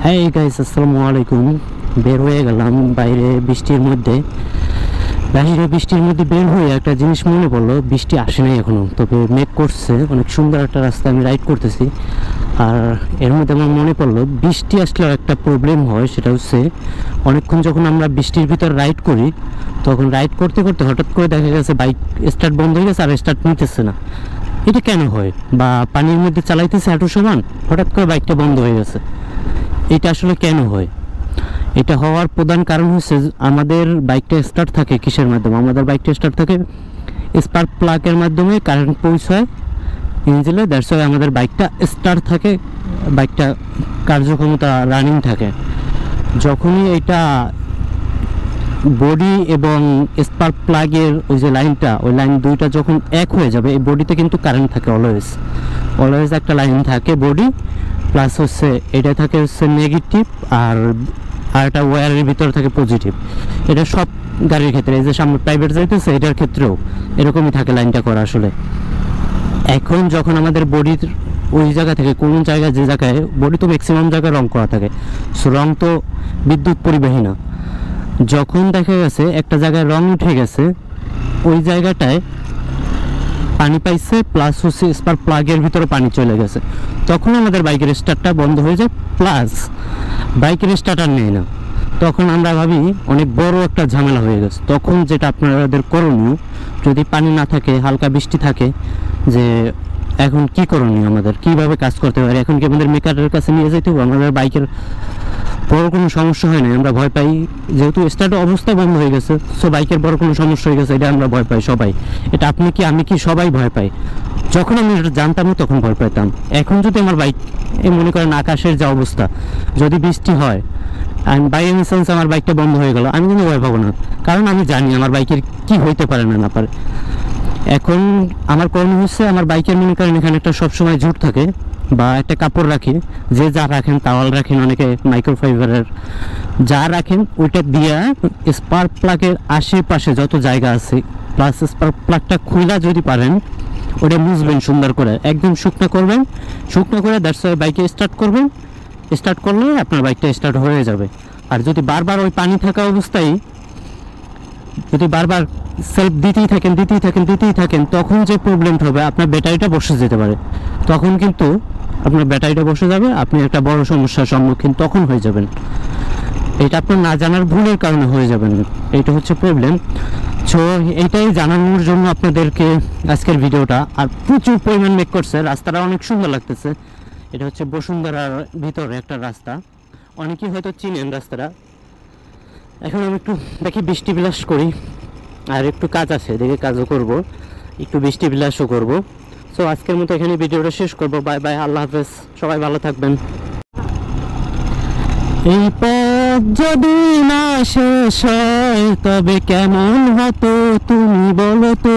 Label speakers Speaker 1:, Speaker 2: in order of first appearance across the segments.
Speaker 1: হ্যাঁ গাইস, আসসালামু আলাইকুম। বের হয়ে গেলাম বাইরে বৃষ্টির মধ্যে বের হয়ে একটা জিনিস মনে পড়লো, বৃষ্টি আসে নাই এখনো, তবে মেঘ করছে। অনেক সুন্দর একটা রাস্তা আমি রাইড করতেছি, আর এর মধ্যে আমার মনে পড়লো বৃষ্টি আসলে একটা প্রবলেম হয়। সেটা হচ্ছে অনেকক্ষণ যখন আমরা বৃষ্টির ভিতর রাইড করি, তখন রাইড করতে করতে হঠাৎ করে দেখা গেছে বাইক স্টার্ট বন্ধ হয়ে গেছে আর স্টার্ট নিতেছে না। এটা কেন হয়? বা পানির মধ্যে চালাইতেছে হাঁটু সমান, হঠাৎ করে বাইকটা বন্ধ হয়ে গেছে। এটা আসলে কেন হয়? এটা হওয়ার প্রধান কারণ হচ্ছে আমাদের বাইকটা স্টার্ট থাকে কিসের মাধ্যমে? আমাদের বাইকটা স্টার্ট থাকে স্পার্ক প্লাগের মাধ্যমে। কারেন্ট পৌঁছায় ইঞ্জিনে, দ্যাটস ওয়াই আমাদের বাইকটা স্টার্ট থাকে, বাইকটা কার্যক্ষমতা রানিং থাকে। যখনই এটা বডি এবং স্পার্ক প্লাগের ওই যে লাইনটা, ওই লাইন দুইটা যখন এক হয়ে যাবে, এই বডিতে কিন্তু কারেন্ট থাকে অলওয়েজ একটা লাইন থাকে বডি, প্লাস হচ্ছে এটা থাকে হচ্ছে নেগেটিভ, আর একটা ওয়্যারের ভিতরে থাকে পজিটিভ। এটা সব গাড়ির ক্ষেত্রে, এই যে সামনে প্রাইভেট যাইতেছে এটার ক্ষেত্রেও এরকমই থাকে লাইনটা করা। আসলে এখন যখন আমাদের বডির ওই জায়গা থেকে কোন জায়গায়, যে জায়গায় বডি তো ম্যাক্সিমাম জায়গায় রং করা থাকে, সো রং তো বিদ্যুৎ পরিবাহী না। যখন দেখা গেছে একটা জায়গায় রং উঠে গেছে, ওই জায়গাটায় পানি পাইছে, প্লাস হচ্ছে স্পার্ক প্লাগের ভিতরে পানি চলে গেছে, তখন আমাদের বাইকের স্টার্টটা বন্ধ হয়ে যায়, প্লাস বাইকের স্টার্টার নেয় না। তখন আমরা ভাবি অনেক বড় একটা ঝামেলা হয়ে গেছে। তখন যেটা আপনাদের করণীয়, যদি পানি না থাকে, হালকা বৃষ্টি থাকে, যে এখন কি করণীয়, আমাদের কিভাবে কাজ করতে পারি? এখন কি আমাদের মেকারের কাছে নিয়ে যেতে হবে? আমাদের বাইকের বড় কোনো সমস্যা হয় না, আমরা ভয় পাই, যেহেতু স্টার্ট অবস্থায় বন্ধ হয়ে গেছে, সো বাইকের বড় কোনো সমস্যা হয়ে গেছে, এটা আমরা ভয় পাই সবাই। এটা আপনি কি, আমি কি, সবাই ভয় পাই। যখন আমি এটা জানতাম তখন ভয় পাইতাম। এখন যদি আমার বাইক, মনে করেন আকাশের যা অবস্থা, যদি বৃষ্টি হয় বাই এনি চান্স আমার বাইকটা বন্ধ হয়ে গেল, আমি কিন্তু ভয় পাবো না, কারণ আমি জানি আমার বাইকের কি হইতে পারে না পারে। এখন আমার করণীয় হচ্ছে, আমার বাইকের মনে করেন এখানে একটা সবসময় জুট থাকে বা একটা কাপড় রাখি, যে যা রাখেন, তাওয়াল রাখেন, অনেকে মাইক্রোফাইবারের যা রাখেন, ওইটা দিয়া স্পার্ক প্লাগের আশেপাশে যত জায়গা আছে, প্লাস স্পার্ক প্লাগটা খুলা যদি পারেন, ওটা মুছবেন সুন্দর করে, একদম শুকনো করবেন, শুকনো করে দ্যাটস ওয়াই বাইকে স্টার্ট করবেন। স্টার্ট করলে আপনার বাইকটা স্টার্ট হয়ে যাবে। আর যদি বারবার ওই পানি থাকা অবস্থায় যদি বারবার সেলফ দিতেই থাকেন, তখন যে প্রবলেমটা হবে, আপনার ব্যাটারিটা বসে যেতে পারে। তখন কিন্তু আপনার ব্যাটারিটা বসে যাবে, আপনি একটা বড় সমস্যার সম্মুখীন তখন হয়ে যাবেন। এটা আপনার না জানার ভুলের কারণে হয়ে যাবেন, এটা হচ্ছে প্রবলেম। সো এইটাই জানানোর জন্য আপনাদেরকে আজকের ভিডিওটা। আর প্রচুর পরিমাণ মেক করছে, রাস্তাটা অনেক সুন্দর লাগতেছে। এটা হচ্ছে বসুন্ধরার ভিতরে একটা রাস্তা, অনেকেই হয়তো চিনেন রাস্তাটা। এখন আমি একটু দেখি বৃষ্টি বিলাস করি, আর একটু কাজ আছে, দেখে কাজও করব, একটু বৃষ্টি বিলাসও করব। সো আজকের মতো এখানে ভিডিওটা শেষ করব। বাই বাই, আল্লাহ হাফেজ, সবাই ভালো থাকবেন। এই পথ যদি না শেষ হয় তবে কেমন হতো তুমি বলো তো।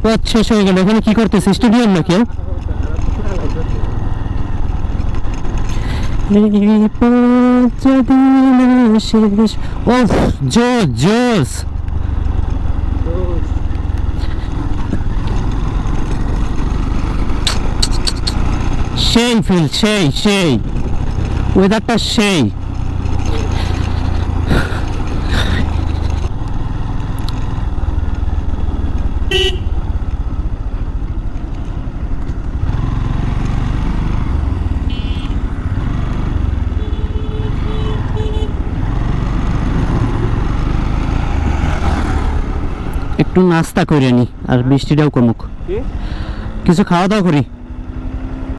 Speaker 1: পথ শেষ হয়ে গেল, এখানে কি করতেছে? স্টেডিয়াম নাকি? এই পথ যদি না শেষ, ওফ জোস সেই ফিল, সেই ওয়েদারটা সেই। একটু নাস্তা করে নি, আর বৃষ্টিটাও কমুক, কিছু খাওয়া দাওয়া করি।